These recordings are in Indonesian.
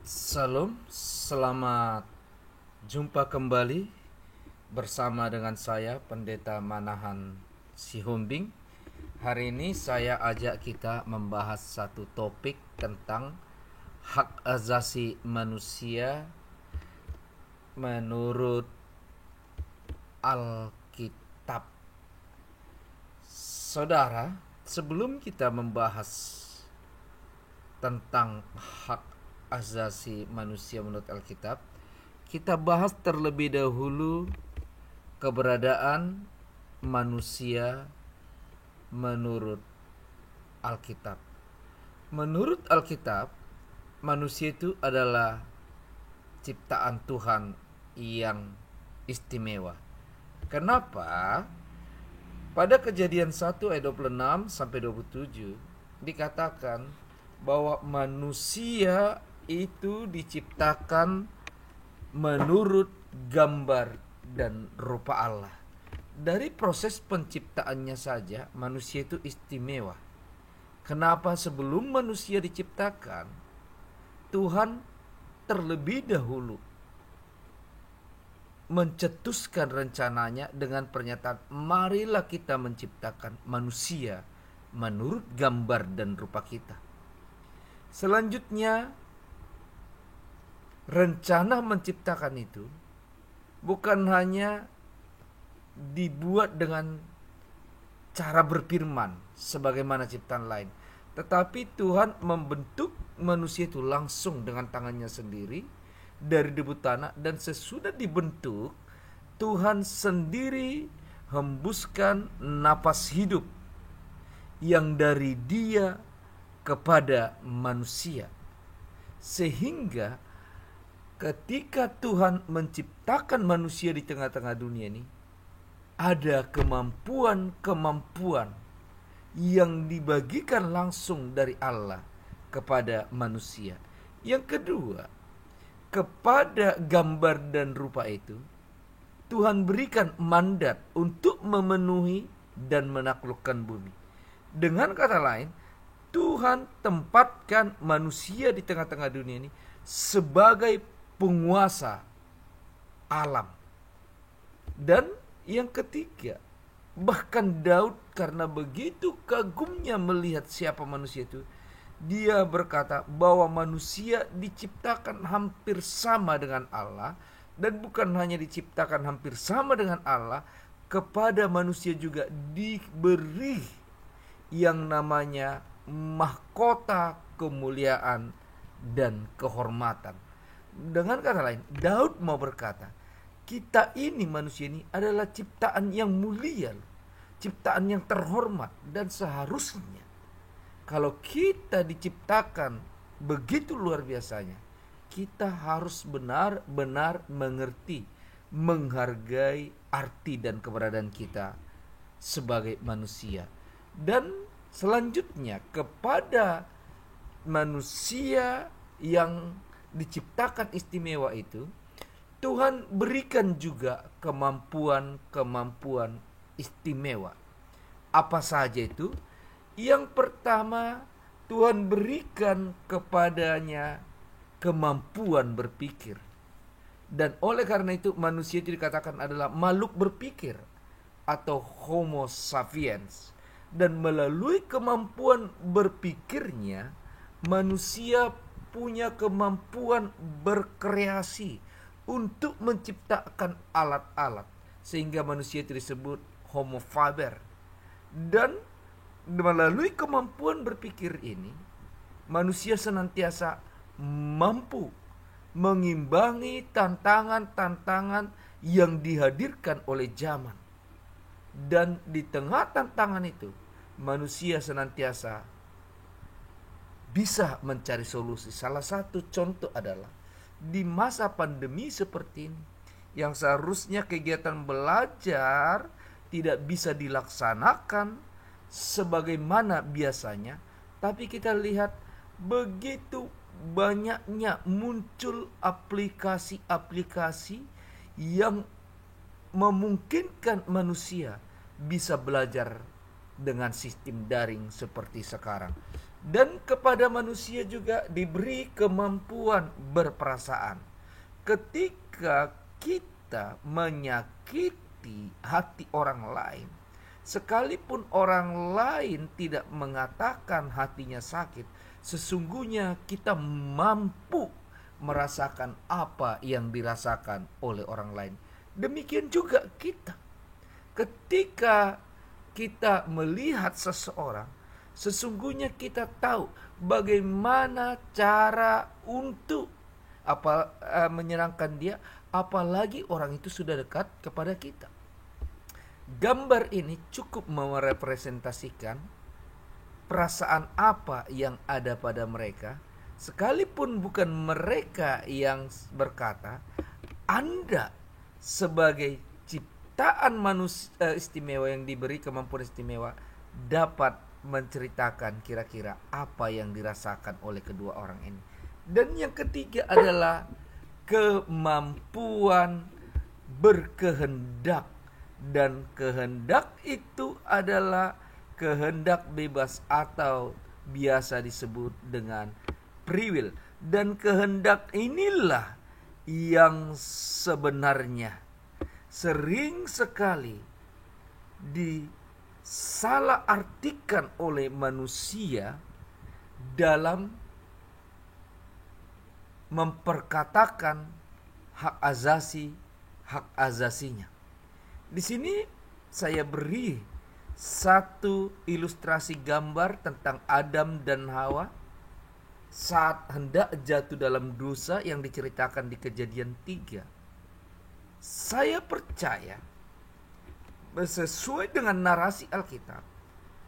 Salam, selamat jumpa kembali bersama dengan saya Pendeta Manahan Sihombing. Hari ini saya ajak kita membahas satu topik tentang hak asasi manusia menurut Alkitab. Saudara, sebelum kita membahas tentang hak asasi manusia menurut Alkitab, kita bahas terlebih dahulu keberadaan manusia menurut Alkitab. Menurut Alkitab, manusia itu adalah ciptaan Tuhan yang istimewa. Kenapa? Pada Kejadian 1 ayat 26 sampai 27 dikatakan bahwa manusia itu diciptakan menurut gambar dan rupa Allah. Dari proses penciptaannya saja manusia itu istimewa. Kenapa sebelum manusia diciptakan, Tuhan terlebih dahulu mencetuskan rencananya dengan pernyataan, marilah kita menciptakan manusia menurut gambar dan rupa kita. Selanjutnya, rencana menciptakan itu bukan hanya dibuat dengan cara berfirman sebagaimana ciptaan lain, tetapi Tuhan membentuk manusia itu langsung dengan tangannya sendiri dari debu tanah, dan sesudah dibentuk Tuhan sendiri hembuskan napas hidup yang dari Dia kepada manusia, sehingga ketika Tuhan menciptakan manusia di tengah-tengah dunia ini, ada kemampuan-kemampuan yang dibagikan langsung dari Allah kepada manusia. Yang kedua, kepada gambar dan rupa itu Tuhan berikan mandat untuk memenuhi dan menaklukkan bumi. Dengan kata lain, Tuhan tempatkan manusia di tengah-tengah dunia ini sebagai penguasa alam. Dan yang ketiga, bahkan Daud karena begitu kagumnya melihat siapa manusia itu, dia berkata bahwa manusia diciptakan hampir sama dengan Allah, dan bukan hanya diciptakan hampir sama dengan Allah, kepada manusia juga diberi yang namanya mahkota kemuliaan dan kehormatan. Dengan kata lain, Daud mau berkata, kita ini manusia ini adalah ciptaan yang mulia, ciptaan yang terhormat, dan seharusnya kalau kita diciptakan begitu luar biasanya, kita harus benar-benar mengerti, menghargai arti dan keberadaan kita sebagai manusia. Dan selanjutnya, kepada manusia yang diciptakan istimewa itu, Tuhan berikan juga kemampuan-kemampuan istimewa. Apa saja itu? Yang pertama, Tuhan berikan kepadanya kemampuan berpikir. Dan oleh karena itu manusia itu dikatakan adalah makhluk berpikir atau Homo sapiens. Dan melalui kemampuan berpikirnya, manusia punya kemampuan berkreasi untuk menciptakan alat-alat, sehingga manusia itu disebut Homo faber. Dan melalui kemampuan berpikir ini, manusia senantiasa mampu mengimbangi tantangan-tantangan yang dihadirkan oleh zaman. Dan di tengah tantangan itu, manusia senantiasa bisa mencari solusi. Salah satu contoh adalah di masa pandemi seperti ini, yang seharusnya kegiatan belajar tidak bisa dilaksanakan sebagaimana biasanya, tapi kita lihat begitu banyaknya muncul aplikasi-aplikasi yang memungkinkan manusia bisa belajar dengan sistem daring seperti sekarang. Dan kepada manusia juga diberi kemampuan berperasaan. Ketika kita menyakiti hati orang lain, sekalipun orang lain tidak mengatakan hatinya sakit, sesungguhnya kita mampu merasakan apa yang dirasakan oleh orang lain. Demikian juga kita. Ketika kita melihat seseorang, sesungguhnya kita tahu bagaimana cara untuk menyenangkan dia, apalagi orang itu sudah dekat kepada kita. Gambar ini cukup merepresentasikan perasaan apa yang ada pada mereka, sekalipun bukan mereka yang berkata. Anda sebagai ciptaan manusia istimewa yang diberi kemampuan istimewa dapat menceritakan kira-kira apa yang dirasakan oleh kedua orang ini. Dan yang ketiga adalah kemampuan berkehendak. Dan kehendak itu adalah kehendak bebas atau biasa disebut dengan free will. Dan kehendak inilah yang sebenarnya sering sekali disalah artikan oleh manusia dalam memperkatakan hak azasinya. Di sini saya beri satu ilustrasi gambar tentang Adam dan Hawa saat hendak jatuh dalam dosa yang diceritakan di Kejadian 3. Saya percaya sesuai dengan narasi Alkitab,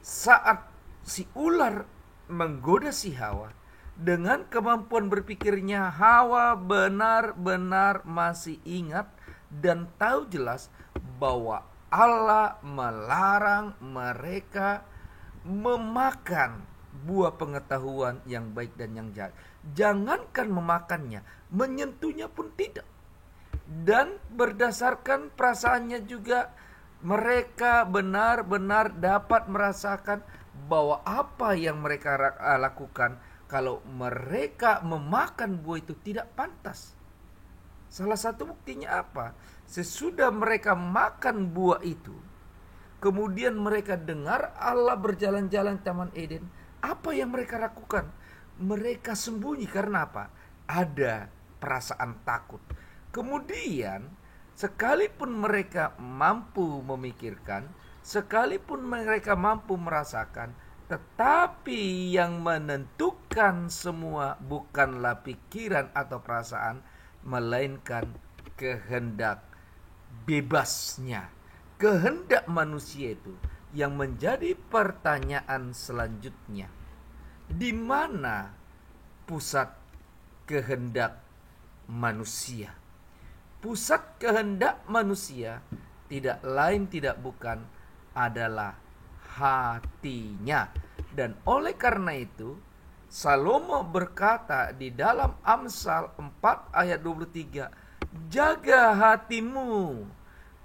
saat si ular menggoda si Hawa, dengan kemampuan berpikirnya Hawa benar-benar masih ingat dan tahu jelas bahwa Allah melarang mereka memakan buah pengetahuan yang baik dan yang jahat. Jangankan memakannya, menyentuhnya pun tidak. Dan berdasarkan perasaannya juga, mereka benar-benar dapat merasakan bahwa apa yang mereka lakukan kalau mereka memakan buah itu tidak pantas. Salah satu buktinya apa? Sesudah mereka makan buah itu, kemudian mereka dengar Allah berjalan-jalan di Taman Eden. Apa yang mereka lakukan? Mereka sembunyi karena apa? Ada perasaan takut. Kemudian sekalipun mereka mampu memikirkan, sekalipun mereka mampu merasakan, tetapi yang menentukan semua bukanlah pikiran atau perasaan, melainkan kehendak bebasnya, kehendak manusia itu yang menjadi pertanyaan selanjutnya. Di mana pusat kehendak manusia? Pusat kehendak manusia tidak lain tidak bukan adalah hatinya. Dan oleh karena itu Salomo berkata di dalam Amsal 4 ayat 23, jaga hatimu,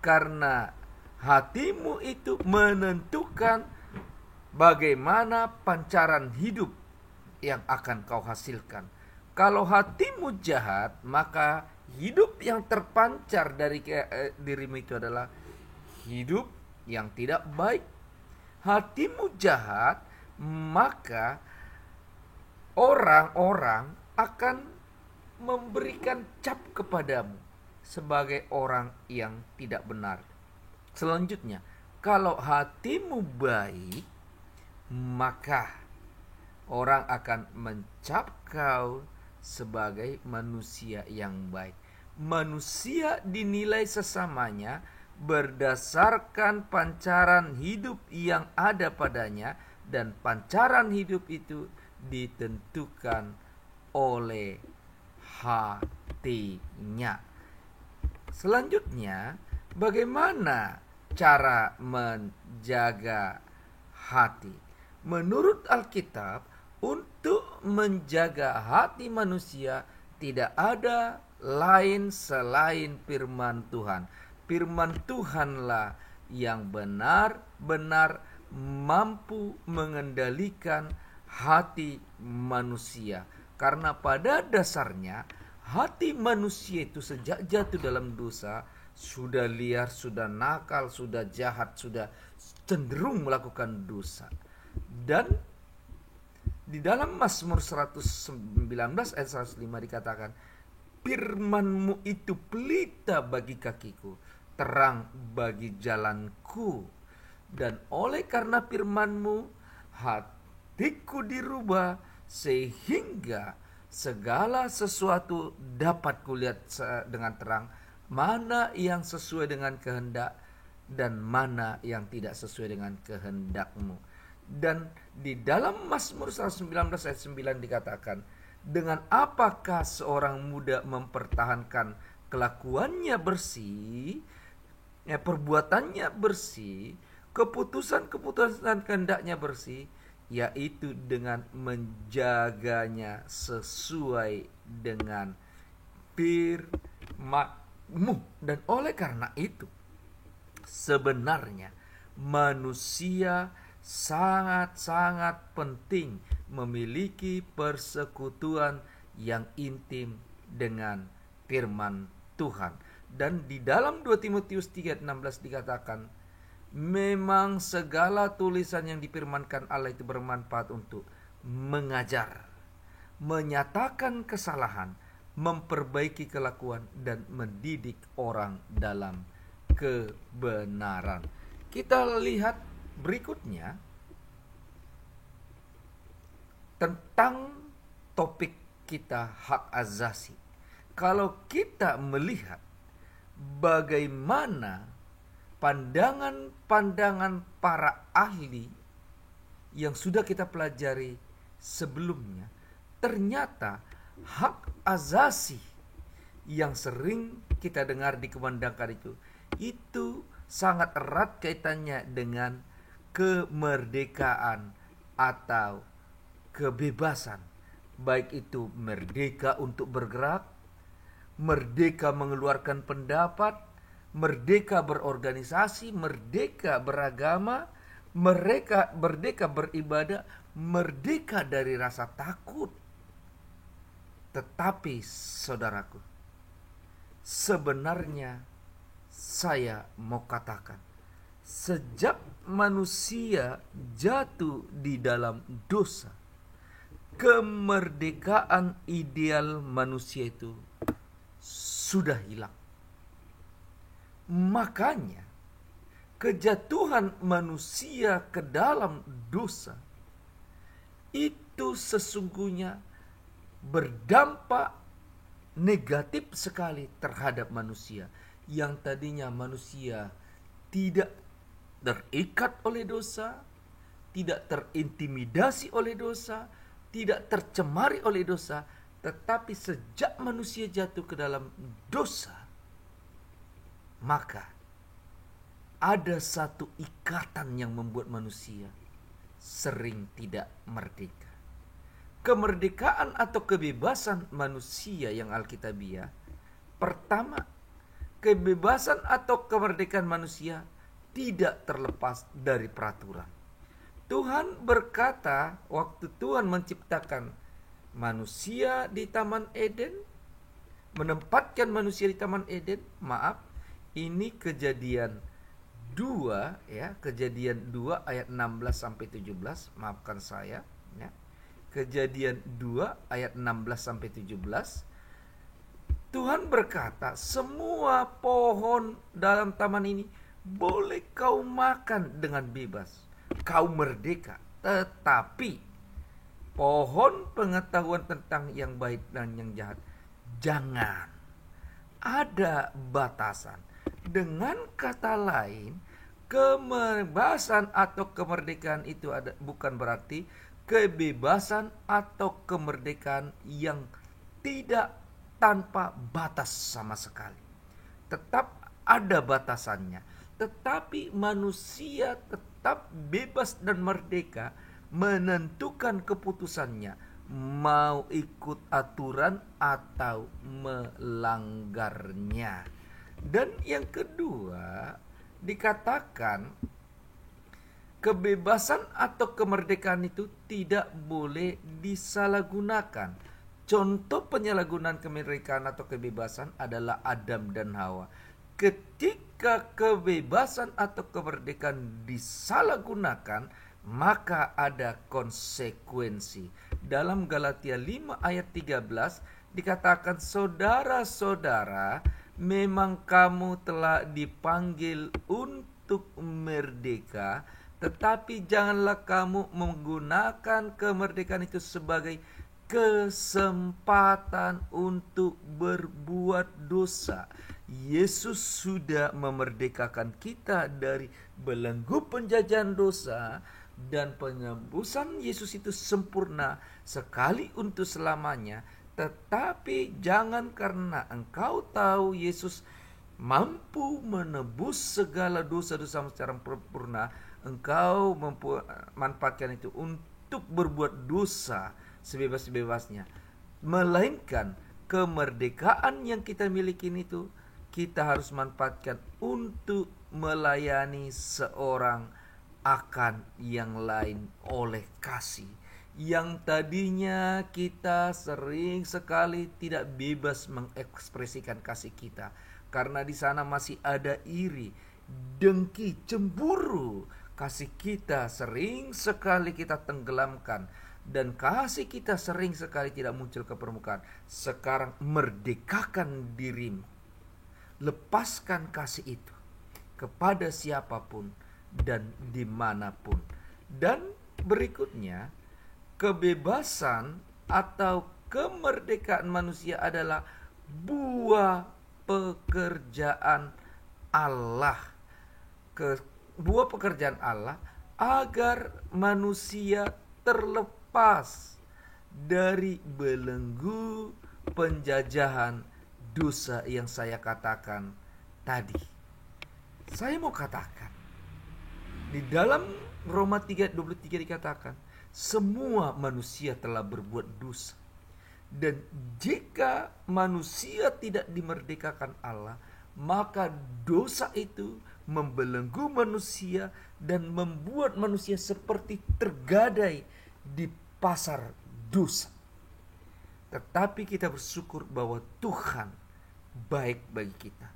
karena hatimu itu menentukan bagaimana pancaran hidup yang akan kau hasilkan. Kalau hatimu jahat, maka hidup yang terpancar dari dirimu itu adalah hidup yang tidak baik. Hatimu jahat, maka orang-orang akan memberikan cap kepadamu sebagai orang yang tidak benar. Selanjutnya, kalau hatimu baik, maka orang akan mencap kau sebagai manusia yang baik. Manusia dinilai sesamanya berdasarkan pancaran hidup yang ada padanya, dan pancaran hidup itu ditentukan oleh hatinya. Selanjutnya, bagaimana cara menjaga hati? Menurut Alkitab, untuk menjaga hati manusia tidak ada lain selain firman Tuhan. Firman Tuhanlah yang benar-benar mampu mengendalikan hati manusia. Karena pada dasarnya hati manusia itu sejak jatuh dalam dosa sudah liar, sudah nakal, sudah jahat, sudah cenderung melakukan dosa. Dan di dalam Mazmur 119 ayat 105 dikatakan, firman-Mu itu pelita bagi kakiku, terang bagi jalanku. Dan oleh karena firman-Mu, hatiku dirubah sehingga segala sesuatu dapat kulihat dengan terang, mana yang sesuai dengan kehendak dan mana yang tidak sesuai dengan kehendak-Mu. Dan di dalam Mazmur 119 ayat 9 dikatakan, dengan apakah seorang muda mempertahankan kelakuannya bersih, perbuatannya bersih, keputusan-keputusan kehendaknya bersih, yaitu dengan menjaganya sesuai dengan firman-Mu. Dan oleh karena itu, sebenarnya manusia sangat-sangat penting memiliki persekutuan yang intim dengan firman Tuhan. Dan di dalam 2 Timotius 3:16 dikatakan, memang segala tulisan yang difirmankan Allah itu bermanfaat untuk mengajar, menyatakan kesalahan, memperbaiki kelakuan, dan mendidik orang dalam kebenaran. Kita lihat berikutnya tentang topik kita, hak asasi. Kalau kita melihat bagaimana pandangan-pandangan para ahli yang sudah kita pelajari sebelumnya, ternyata hak asasi yang sering kita dengar dikumandangkan itu sangat erat kaitannya dengan kemerdekaan atau kebebasan, baik itu merdeka untuk bergerak, merdeka mengeluarkan pendapat, merdeka berorganisasi, merdeka beragama, merdeka beribadah, merdeka dari rasa takut. Tetapi saudaraku, sebenarnya saya mau katakan, sejak manusia jatuh di dalam dosa, kemerdekaan ideal manusia itu sudah hilang. Makanya kejatuhan manusia ke dalam dosa itu sesungguhnya berdampak negatif sekali terhadap manusia. Yang tadinya manusia tidak terikat oleh dosa, tidak terintimidasi oleh dosa, tidak tercemari oleh dosa, tetapi sejak manusia jatuh ke dalam dosa, maka ada satu ikatan yang membuat manusia sering tidak merdeka. Kemerdekaan atau kebebasan manusia yang alkitabiah, pertama, kebebasan atau kemerdekaan manusia tidak terlepas dari peraturan. Tuhan berkata waktu Tuhan menciptakan manusia di Taman Eden, menempatkan manusia di Taman Eden, ini Kejadian 2 ya, Kejadian 2 ayat 16 sampai 17, maafkan saya ya. Kejadian 2 ayat 16 sampai 17. Tuhan berkata, semua pohon dalam taman ini boleh kau makan dengan bebas, kau merdeka. Tetapi pohon pengetahuan tentang yang baik dan yang jahat, jangan. Ada batasan. Dengan kata lain, kebebasan atau kemerdekaan itu bukan berarti kebebasan atau kemerdekaan yang tidak tanpa batas sama sekali. Tetap ada batasannya. Tetapi manusia tetap bebas dan merdeka menentukan keputusannya, mau ikut aturan atau melanggarnya. Dan yang kedua, dikatakan kebebasan atau kemerdekaan itu tidak boleh disalahgunakan. Contoh penyalahgunaan kemerdekaan atau kebebasan adalah Adam dan Hawa. Ketika kebebasan atau kemerdekaan disalahgunakan, maka ada konsekuensi. Dalam Galatia 5 ayat 13 dikatakan, saudara-saudara, memang kamu telah dipanggil untuk merdeka, tetapi janganlah kamu menggunakan kemerdekaan itu sebagai kesempatan untuk berbuat dosa. Yesus sudah memerdekakan kita dari belenggu penjajahan dosa, dan penebusan Yesus itu sempurna sekali untuk selamanya. Tetapi jangan karena engkau tahu Yesus mampu menebus segala dosa-dosa secara sempurna, engkau memanfaatkan itu untuk berbuat dosa sebebas-bebasnya. Melainkan kemerdekaan yang kita miliki itu kita harus manfaatkan untuk melayani seorang akan yang lain oleh kasih. Yang tadinya kita sering sekali tidak bebas mengekspresikan kasih kita, karena di sana masih ada iri, dengki, cemburu. Kasih kita sering sekali kita tenggelamkan, dan kasih kita sering sekali tidak muncul ke permukaan. Sekarang merdekakan dirimu, lepaskan kasih itu kepada siapapun dan dimanapun. Dan berikutnya, kebebasan atau kemerdekaan manusia adalah buah pekerjaan Allah. Buah pekerjaan Allah agar manusia terlepas dari belenggu penjajahan dosa yang saya katakan tadi. Saya mau katakan, di dalam Roma 3:23 dikatakan, semua manusia telah berbuat dosa. Dan jika manusia tidak dimerdekakan Allah, maka dosa itu membelenggu manusia dan membuat manusia seperti tergadai di pasar dosa. Tetapi kita bersyukur bahwa Tuhan baik bagi kita.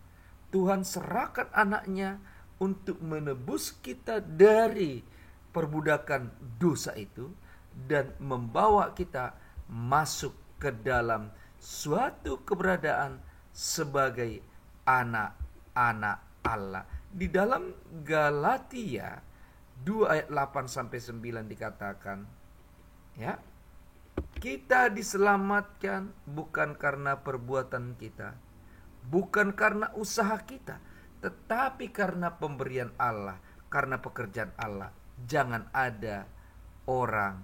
Tuhan serahkan anaknya untuk menebus kita dari perbudakan dosa itu dan membawa kita masuk ke dalam suatu keberadaan sebagai anak-anak Allah. Di dalam Galatia 2 ayat 8 sampai 9 dikatakan, ya, kita diselamatkan bukan karena perbuatan kita, bukan karena usaha kita, tetapi karena pemberian Allah, karena pekerjaan Allah. Jangan ada orang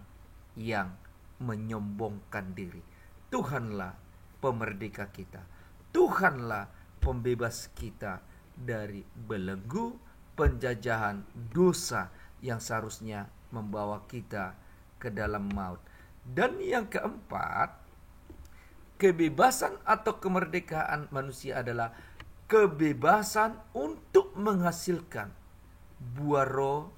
yang menyombongkan diri. Tuhanlah pemerdeka kita. Tuhanlah pembebas kita dari belenggu penjajahan dosa yang seharusnya membawa kita ke dalam maut. Dan yang keempat, kebebasan atau kemerdekaan manusia adalah kebebasan untuk menghasilkan buah roh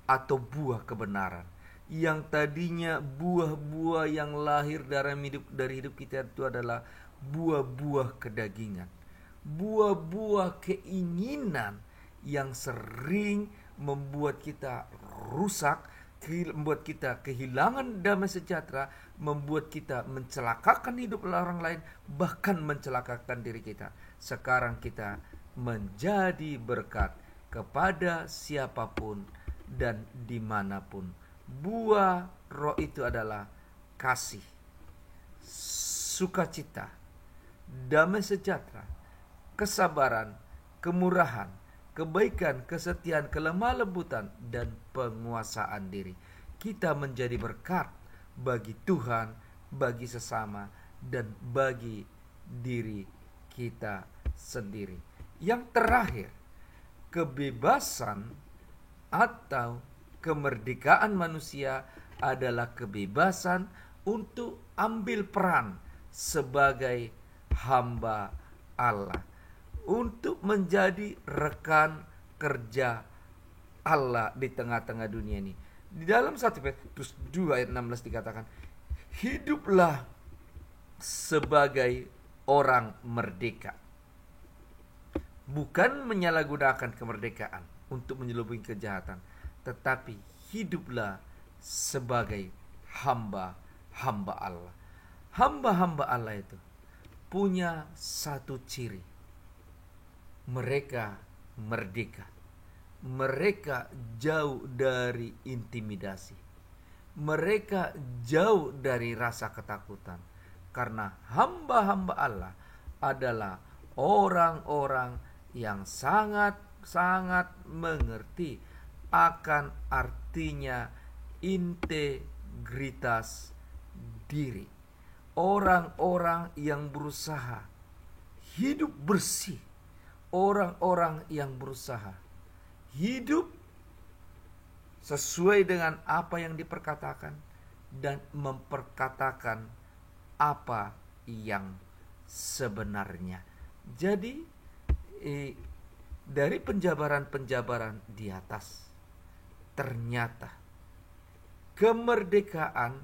atau buah kebenaran. Yang tadinya buah-buah yang lahir dari hidup kita itu adalah buah-buah kedagingan, buah-buah keinginan yang sering membuat kita rusak, membuat kita kehilangan damai sejahtera, membuat kita mencelakakan hidup orang lain, bahkan mencelakakan diri kita. Sekarang kita menjadi berkat kepada siapapun dan dimanapun. Buah roh itu adalah kasih, sukacita, damai sejahtera, kesabaran, kemurahan, kebaikan, kesetiaan, kelemah lembutan, dan penguasaan diri. Kita menjadi berkat bagi Tuhan, bagi sesama, dan bagi diri kita sendiri. Yang terakhir, kebebasan atau kemerdekaan manusia adalah kebebasan untuk ambil peran sebagai hamba Allah, untuk menjadi rekan kerja Allah di tengah-tengah dunia ini. Di dalam 1 Petrus 2 ayat 16 dikatakan, hiduplah sebagai orang merdeka. Bukan menyalahgunakan kemerdekaan untuk menyelubungi kejahatan, tetapi hiduplah sebagai hamba-hamba Allah. Hamba-hamba Allah itu punya satu ciri. Mereka merdeka. Mereka jauh dari intimidasi. Mereka jauh dari rasa ketakutan. Karena hamba-hamba Allah adalah orang-orang yang sangat mengerti akan artinya integritas diri. Orang-orang yang berusaha hidup bersih. Orang-orang yang berusaha hidup sesuai dengan apa yang diperkatakan dan memperkatakan apa yang sebenarnya. Jadi dari penjabaran-penjabaran di atas, ternyata kemerdekaan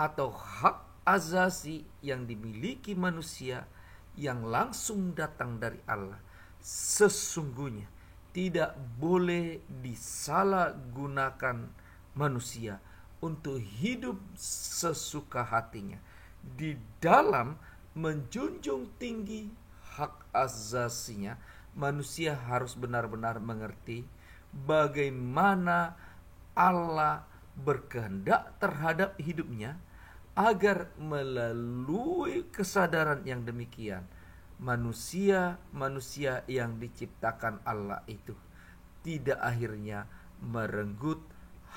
atau hak asasi yang dimiliki manusia yang langsung datang dari Allah sesungguhnya tidak boleh disalahgunakan manusia untuk hidup sesuka hatinya. Di dalam menjunjung tinggi hak asasinya, manusia harus benar-benar mengerti bagaimana Allah berkehendak terhadap hidupnya, agar melalui kesadaran yang demikian, manusia yang diciptakan Allah itu tidak akhirnya merenggut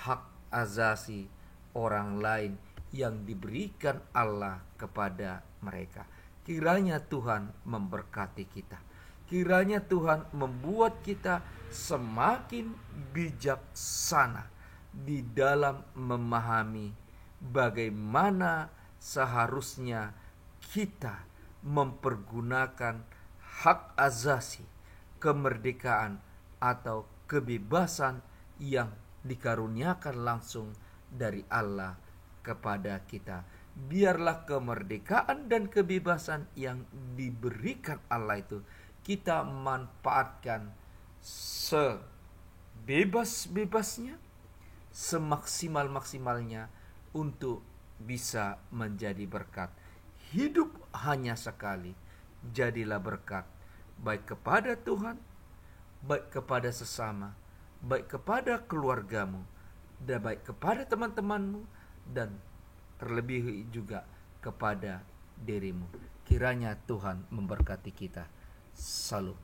hak asasi orang lain yang diberikan Allah kepada mereka. Kiranya Tuhan memberkati kita. Kiranya Tuhan membuat kita semakin bijaksana di dalam memahami bagaimana seharusnya kita mempergunakan hak asasi, kemerdekaan atau kebebasan yang dikaruniakan langsung dari Allah kepada kita. Biarlah kemerdekaan dan kebebasan yang diberikan Allah itu kita manfaatkan sebebas-bebasnya, semaksimal-maksimalnya untuk bisa menjadi berkat. Hidup hanya sekali, jadilah berkat baik kepada Tuhan, baik kepada sesama, baik kepada keluargamu, dan baik kepada teman-temanmu, dan terlebih juga kepada dirimu. Kiranya Tuhan memberkati kita. Salam.